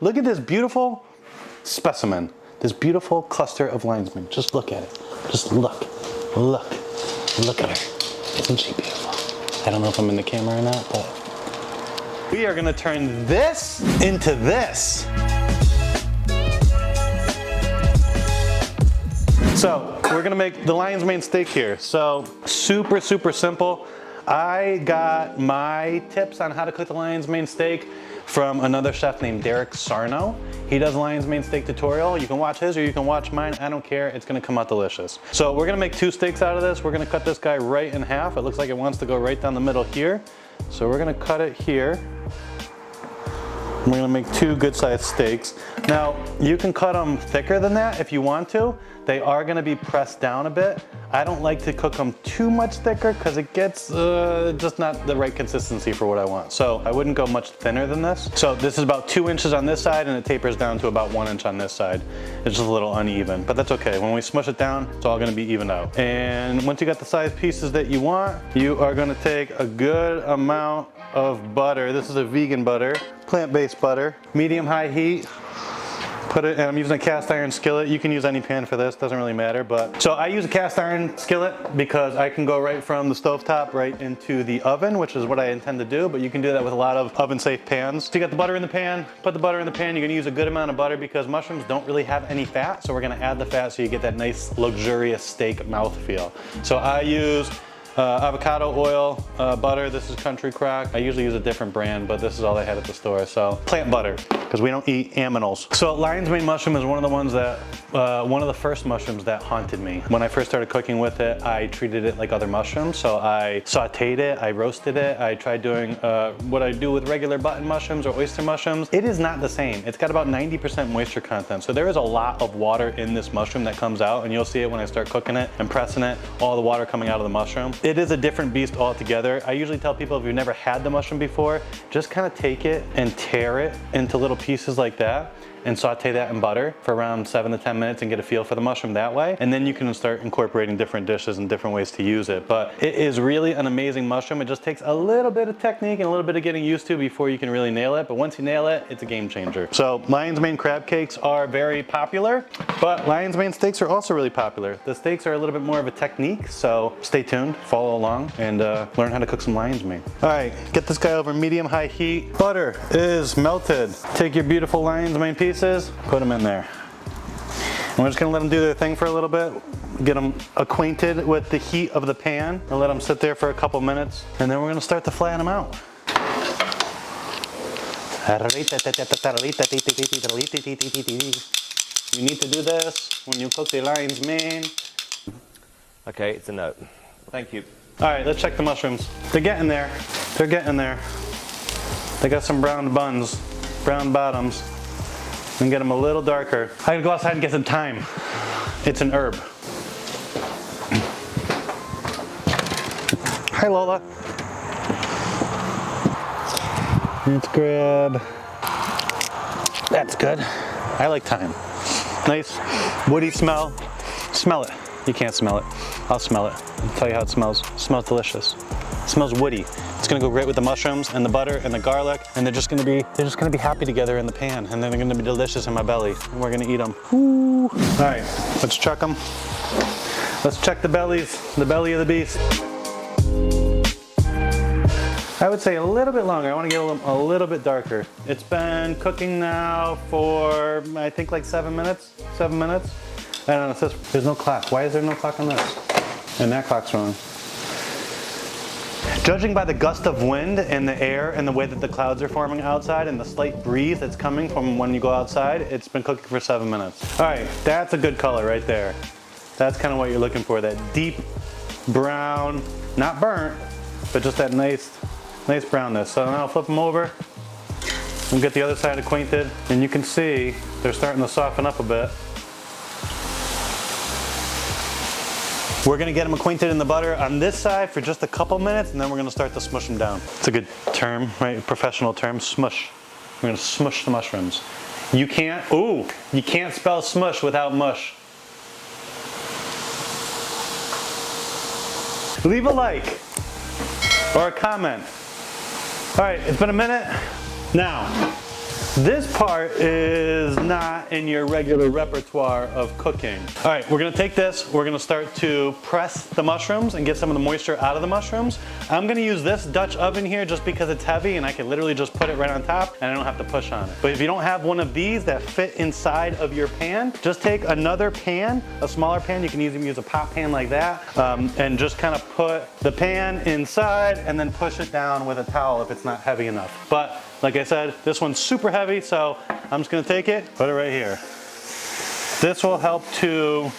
Look at this beautiful specimen. This beautiful cluster of lion's mane. Just look at it. Just look at her. Isn't she beautiful? I don't know if I'm in the camera or not, but we are gonna turn this into this. So we're gonna make the lion's mane steak here. So super simple. I got my tips on how to cook the lion's mane steak from another chef named Derek Sarno. He does lion's mane steak tutorial. You can watch his or you can watch mine. I don't care. It's gonna come out delicious. So we're gonna make 2 steaks out of this. We're gonna cut this guy right in half. It looks like it wants to go right down the middle here. So we're gonna cut it here. We're gonna make 2 good sized steaks. Now, you can cut them thicker than that if you want to. They are gonna be pressed down a bit. I don't like to cook them too much thicker because it gets just not the right consistency for what I want. So I wouldn't go much thinner than this. So this is about 2 inches on this side and it tapers down to about 1 inch on this side. It's just a little uneven, but that's okay. When we smush it down, it's all gonna be evened out. And once you got the size pieces that you want, you are gonna take a good amount of butter. This is a vegan butter, plant-based butter, medium-high heat. Put it, and I'm using a cast iron skillet. You can use any pan for this, doesn't really matter. But so I use a cast iron skillet because I can go right from the stovetop right into the oven, which is what I intend to do, but you can do that with a lot of oven-safe pans. So you got the butter in the pan, put the butter in the pan. You're gonna use a good amount of butter because mushrooms don't really have any fat, so we're gonna add the fat so you get that nice, luxurious steak mouthfeel. So I use avocado oil, butter. This is Country Crock. I usually use a different brand, but this is all they had at the store. So plant butter, because we don't eat aminals. So lion's mane mushroom is one of the ones that, one of the first mushrooms that haunted me. When I first started cooking with it, I treated it like other mushrooms. So I sauteed it, I roasted it. I tried doing what I do with regular button mushrooms or oyster mushrooms. It is not the same. It's got about 90% moisture content. So there is a lot of water in this mushroom that comes out, and you'll see it when I start cooking it and pressing it, all the water coming out of the mushroom. It is a different beast altogether. I usually tell people if you've never had the mushroom before, just kind of take it and tear it into little pieces like that and saute that in butter for around 7 to 10 minutes and get a feel for the mushroom that way. And then you can start incorporating different dishes and different ways to use it. But it is really an amazing mushroom. It just takes a little bit of technique and a little bit of getting used to before you can really nail it. But once you nail it, it's a game changer. So lion's mane crab cakes are very popular, but lion's mane steaks are also really popular. The steaks are a little bit more of a technique, so stay tuned, follow along, and learn how to cook some lion's mane. All right, get this guy over medium-high heat. Butter is melted. Take your beautiful lion's mane pieces, put them in there. And we're just gonna let them do their thing for a little bit, get them acquainted with the heat of the pan, and let them sit there for a couple minutes, and then we're gonna start to flatten them out. You need to do this when you cook the lion's mane. Okay, it's a note. Thank you. All right, let's check the mushrooms. They're getting there. They're getting there. They got some brown buns, brown bottoms, and get them a little darker. I gotta go outside and get some thyme. It's an herb. Hi, Lola. Let's grab. That's good. I like thyme. Nice woody smell. Smell it. You can't smell it. I'll smell it. I'll tell you how it smells. It smells delicious. It smells woody. It's gonna go great with the mushrooms and the butter and the garlic, and they're just gonna be happy together in the pan, and then they're gonna be delicious in my belly, and we're gonna eat them. Ooh. All right, let's chuck them. Let's check the bellies, the belly of the beast. I would say a little bit longer. I want to get them a little bit darker. It's been cooking now for, I think, like 7 minutes. 7 minutes. I don't know, it says there's no clock. Why is there no clock on this? And that clock's wrong. Judging by the gust of wind and the air and the way that the clouds are forming outside and the slight breeze that's coming from when you go outside, it's been cooking for 7 minutes. All right, that's a good color right there. That's kind of what you're looking for, that deep brown, not burnt, but just that nice brownness. So now I'll flip them over and get the other side acquainted, and you can see they're starting to soften up a bit. We're gonna get them acquainted in the butter on this side for just a couple minutes, and then we're gonna start to smush them down. It's a good term, right? A professional term, smush. We're gonna smush the mushrooms. You can't spell smush without mush. Leave a like or a comment. All right, it's been a minute. Now, This part is not in your regular repertoire of cooking. All right, we're gonna take this, we're gonna start to press the mushrooms and get some of the moisture out of the mushrooms. I'm gonna use this Dutch oven here just because it's heavy and I can literally just put it right on top and I don't have to push on it. But if you don't have one of these that fit inside of your pan, just take another pan, a smaller pan, you can even use a pot pan like that, and just kind of put the pan inside and then push it down with a towel if it's not heavy enough. But like I said, this one's super heavy, so I'm just gonna take it, put it right here. This will help to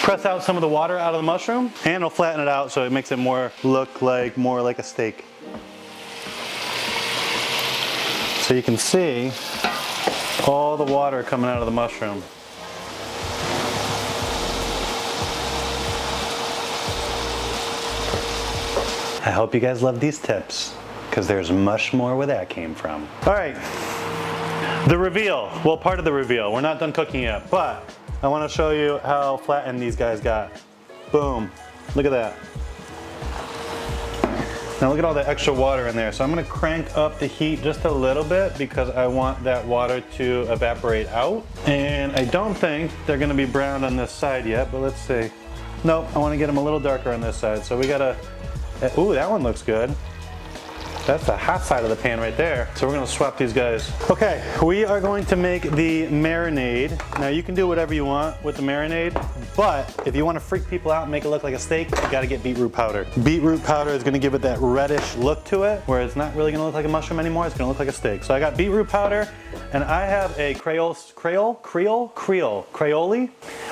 press out some of the water out of the mushroom, and it'll flatten it out so it makes it look more like a steak. So you can see all the water coming out of the mushroom. I hope you guys love these tips, because there's much more where that came from. All right, the reveal. Well, part of the reveal. We're not done cooking yet, but I want to show you how flattened these guys got. Boom, look at that. Now look at all the extra water in there. So I'm gonna crank up the heat just a little bit because I want that water to evaporate out. And I don't think they're gonna be browned on this side yet, but let's see. Nope, I wanna get them a little darker on this side. So we gotta, ooh, that one looks good. That's the hot side of the pan right there. So we're gonna swap these guys. Okay, we are going to make the marinade. Now you can do whatever you want with the marinade, but if you wanna freak people out and make it look like a steak, you gotta get beetroot powder. Beetroot powder is gonna give it that reddish look to it, where it's not really gonna look like a mushroom anymore, it's gonna look like a steak. So I got beetroot powder, and I have a Creole.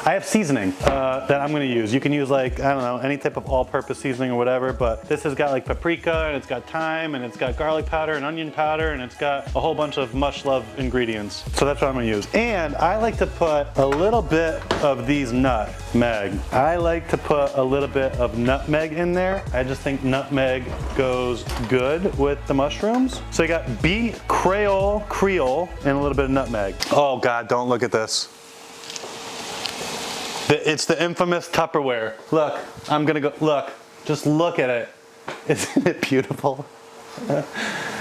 I have seasoning that I'm gonna use. You can use like, I don't know, any type of all-purpose seasoning or whatever, but this has got like paprika, and it's got thyme, and it's got garlic powder and onion powder, and it's got a whole bunch of Mush Love ingredients. So that's what I'm gonna use. And I like to put a little bit of these nutmeg. I like to put a little bit of nutmeg in there. I just think nutmeg goes good with the mushrooms. So you got beet, Creole, and a little bit of nutmeg. Oh God, don't look at this. It's the infamous Tupperware. Look, I'm gonna go, look, just look at it. Isn't it beautiful? All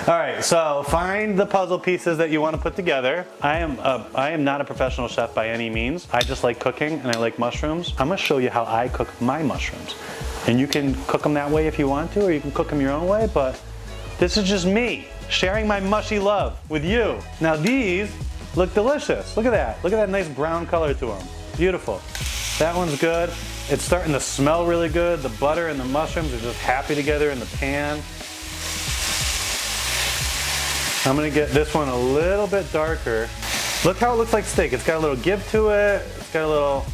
right, so find the puzzle pieces that you want to put together. I am not a professional chef by any means. I just like cooking and I like mushrooms. I'm gonna show you how I cook my mushrooms. And you can cook them that way if you want to, or you can cook them your own way, but this is just me sharing my mushy love with you. Now these look delicious. Look at that. Look at that nice brown color to them. Beautiful. That one's good. It's starting to smell really good. The butter and the mushrooms are just happy together in the pan. I'm gonna get this one a little bit darker. Look how it looks like steak. It's got a little give to it. It's got a little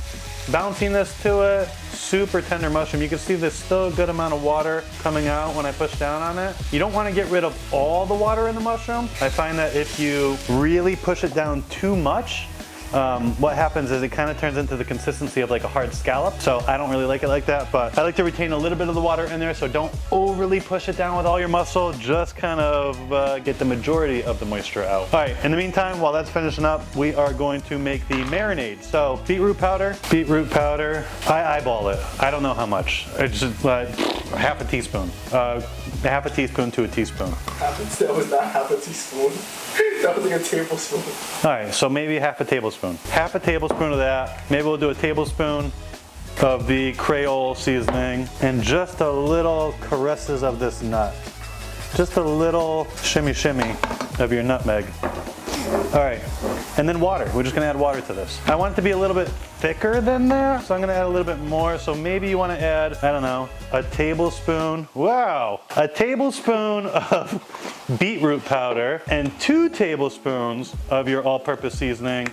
bounciness to it. Super tender mushroom. You can see there's still a good amount of water coming out when I push down on it. You don't want to get rid of all the water in the mushroom. I find that if you really push it down too much, what happens is it kind of turns into the consistency of like a hard scallop. So I don't really like it like that, but I like to retain a little bit of the water in there, so don't overly push it down with all your muscle. Just kind of get the majority of the moisture out. All right, in the meantime, while that's finishing up, we are going to make the marinade. So beetroot powder, I eyeball it. I don't know how much. It's just like half a teaspoon. Half a teaspoon to a teaspoon. That was not half a teaspoon. That was like a tablespoon. All right, so maybe half a tablespoon. Half a tablespoon of that. Maybe we'll do a tablespoon of the Creole seasoning and just a little caresses of this nut. Just a little shimmy of your nutmeg. All right, and then water. We're just gonna add water to this. I want it to be a little bit thicker than that, so I'm gonna add a little bit more. So maybe you wanna add, I don't know, a tablespoon, wow, a tablespoon of beetroot powder and 2 tablespoons of your all-purpose seasoning,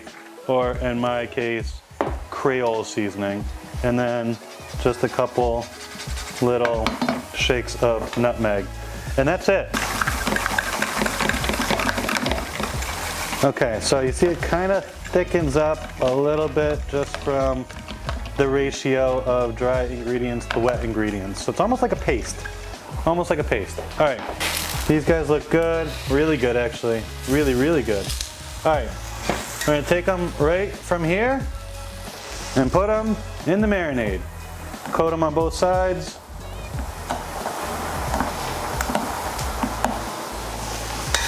or in my case, Creole seasoning. And then just a couple little shakes of nutmeg. And that's it. Okay, so you see it kind of thickens up a little bit just from the ratio of dry ingredients to wet ingredients. So it's almost like a paste. Almost like a paste. All right, these guys look good. Really good, actually. Really, really good. All right, we're gonna take them right from here and put them in the marinade. Coat them on both sides.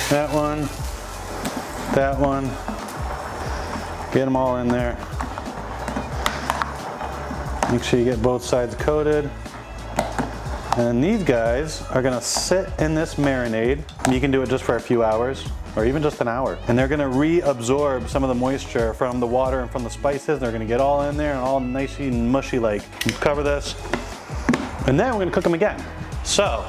That one. that one. Get them all in there. Make sure you get both sides coated. And these guys are gonna sit in this marinade. You can do it just for a few hours or even just an hour. And they're gonna reabsorb some of the moisture from the water and from the spices. They're gonna get all in there and all nicey and mushy like. Cover this. And then we're gonna cook them again. So,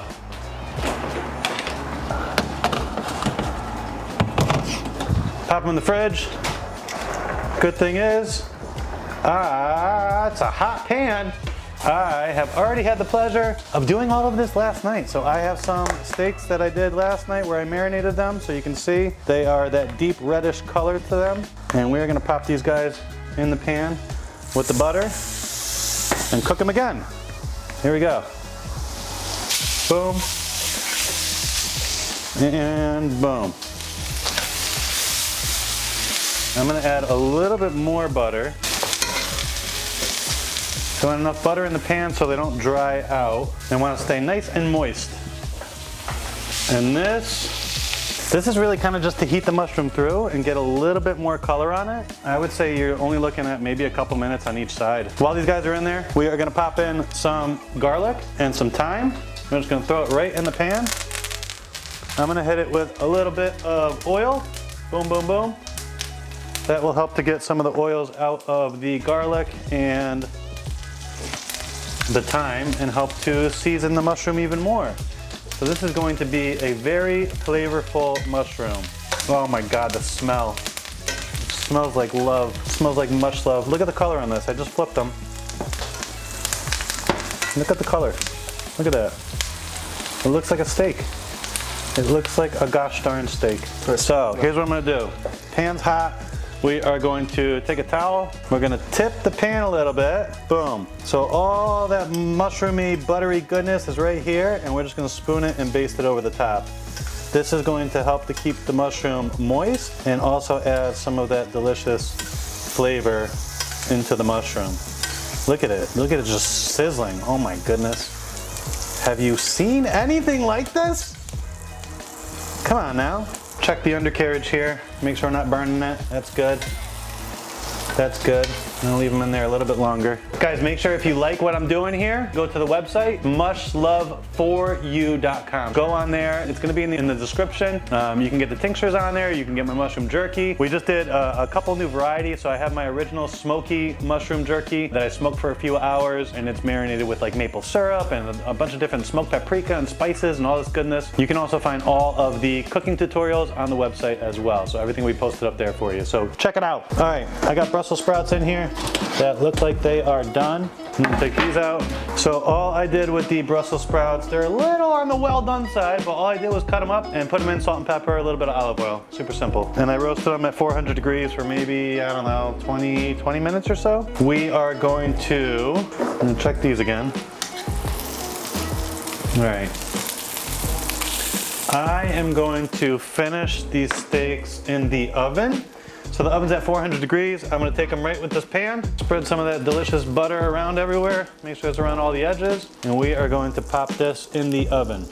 pop them in the fridge. Good thing is, it's a hot pan. I have already had the pleasure of doing all of this last night. So I have some steaks that I did last night where I marinated them. So you can see they are that deep reddish color to them. And we're gonna pop these guys in the pan with the butter and cook them again. Here we go. Boom. And boom. I'm gonna add a little bit more butter. So I want enough butter in the pan so they don't dry out and want to stay nice and moist. And this is really kind of just to heat the mushroom through and get a little bit more color on it. I would say you're only looking at maybe a couple minutes on each side. While these guys are in there, we are gonna pop in some garlic and some thyme. I'm just gonna throw it right in the pan. I'm gonna hit it with a little bit of oil. Boom, boom, boom. That will help to get some of the oils out of the garlic and the thyme and help to season the mushroom even more. So this is going to be a very flavorful mushroom. Oh my God, the smell. It smells like love. It smells like mush love. Look at the color on this. I just flipped them. Look at the color. Look at that. It looks like a steak. It looks like a gosh darn steak. So here's what I'm gonna do. Pan's hot. We are going to take a towel. We're gonna tip the pan a little bit. Boom. So all that mushroomy, buttery goodness is right here, and we're just gonna spoon it and baste it over the top. This is going to help to keep the mushroom moist and also add some of that delicious flavor into the mushroom. Look at it. Look at it just sizzling. Oh my goodness. Have you seen anything like this? Come on now. Check the undercarriage here. Make sure we're not burning it. That's good. That's good. I'm gonna leave them in there a little bit longer. Guys, make sure if you like what I'm doing here, go to the website, mushloveforyou.com. Go on there. It's gonna be in the description. You can get the tinctures on there. You can get my mushroom jerky. We just did a couple new varieties. So I have my original smoky mushroom jerky that I smoked for a few hours, and it's marinated with like maple syrup and a bunch of different smoked paprika and spices and all this goodness. You can also find all of the cooking tutorials on the website as well. So everything we posted up there for you. So check it out. All right, I got Brussels sprouts in here that look like they are done. I'm gonna take these out. So all I did with the Brussels sprouts, they're a little on the well done side, but all I did was cut them up and put them in salt and pepper, a little bit of olive oil. Super simple. And I roasted them at 400 degrees for maybe, I don't know, 20 minutes or so. We are going to, I'm gonna check these again. All right. I am going to finish these steaks in the oven. So the oven's at 400 degrees. I'm gonna take them right with this pan, spread some of that delicious butter around everywhere, make sure it's around all the edges, and we are going to pop this in the oven.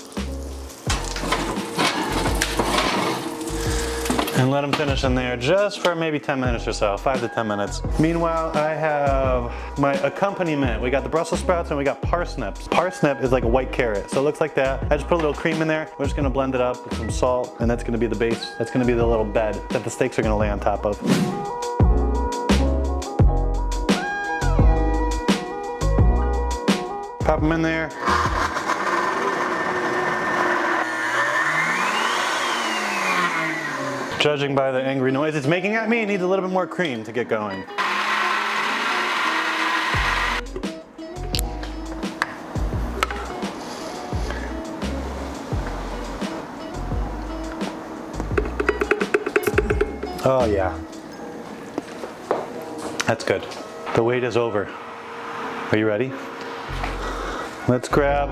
And let them finish in there just for maybe 10 minutes or so, 5 to 10 minutes. Meanwhile, I have my accompaniment. We got the Brussels sprouts and we got parsnips. Parsnip is like a white carrot, so it looks like that. I just put a little cream in there. We're just gonna blend it up with some salt, and that's gonna be the base. That's gonna be the little bed that the steaks are gonna lay on top of. Pop them in there. Judging by the angry noise it's making at me, it needs a little bit more cream to get going. Oh yeah. That's good. The wait is over. Are you ready? Let's grab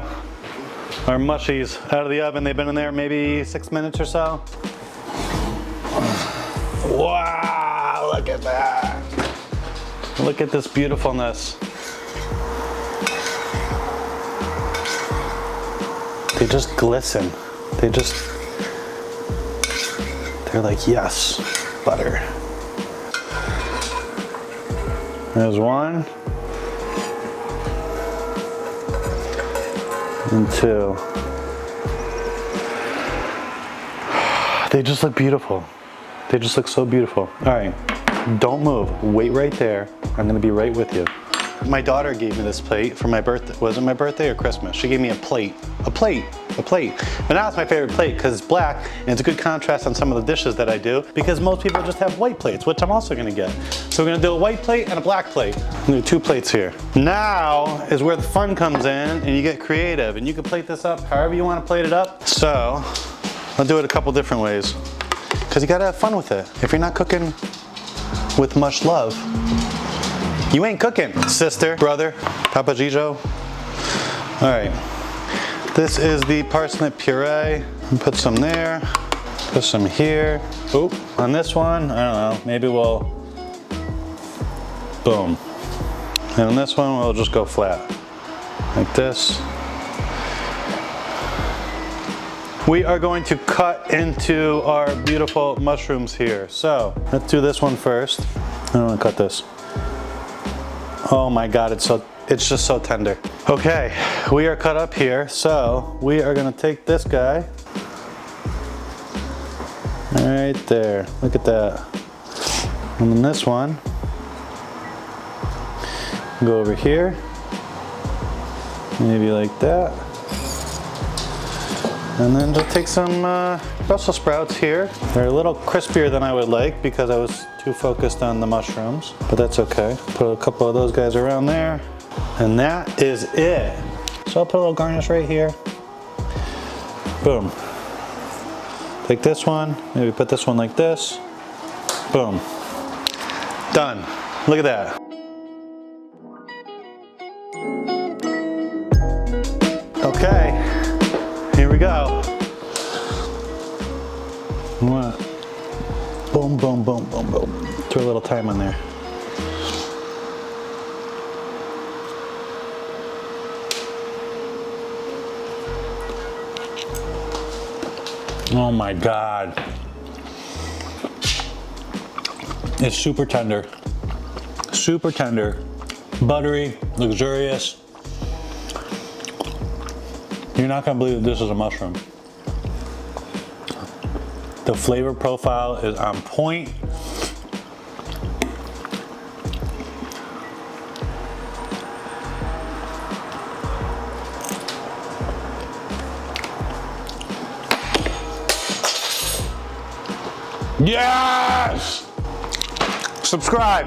our mushies out of the oven. They've been in there maybe 6 minutes or so. Wow, look at that. Look at this beautifulness. They just glisten. They're like, yes. butter. There's one. And two. They just look beautiful. They just look so beautiful. All right, don't move. Wait right there. I'm gonna be right with you. My daughter gave me this plate for my birthday. Was it my birthday or Christmas? She gave me a plate. But now it's my favorite plate because it's black and it's a good contrast on some of the dishes that I do because most people just have white plates, which I'm also gonna get. So we're gonna do a white plate and a black plate. I'm gonna do 2 plates here. Now is where the fun comes in and you get creative and you can plate this up however you wanna plate it up. So I'll do it a couple different ways because you gotta have fun with it. If you're not cooking with much love, you ain't cooking, sister, brother, Papa Gijo. All right, this is the parsnip puree. Put some there, put some here. Oop, on this one, I don't know, maybe we'll, boom. And on this one, we'll just go flat, like this. We are going to cut into our beautiful mushrooms here. So let's do this one first. I don't want to cut this. Oh my God, it's just so tender. Okay, we are cut up here. So we are gonna take this guy. Right there, look at that. And then this one, go over here. Maybe like that. And then just take some Brussels sprouts here. They're a little crispier than I would like because I was too focused on the mushrooms, but that's okay. Put a couple of those guys around there. And that is it. So I'll put a little garnish right here. Boom. Take this one, maybe put this one like this. Boom. Done. Look at that. Okay. Here we go. What? Boom, boom, boom, boom, boom. Throw a little thyme on there. Oh my God. It's super tender. Super tender. Buttery, luxurious. You're not gonna believe that this is a mushroom. The flavor profile is on point. Yes! Subscribe.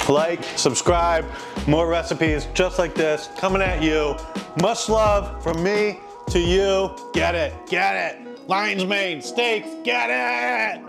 Like, subscribe. More recipes just like this coming at you. Much love from me to you. Get it, get it. Lion's mane steaks, get it!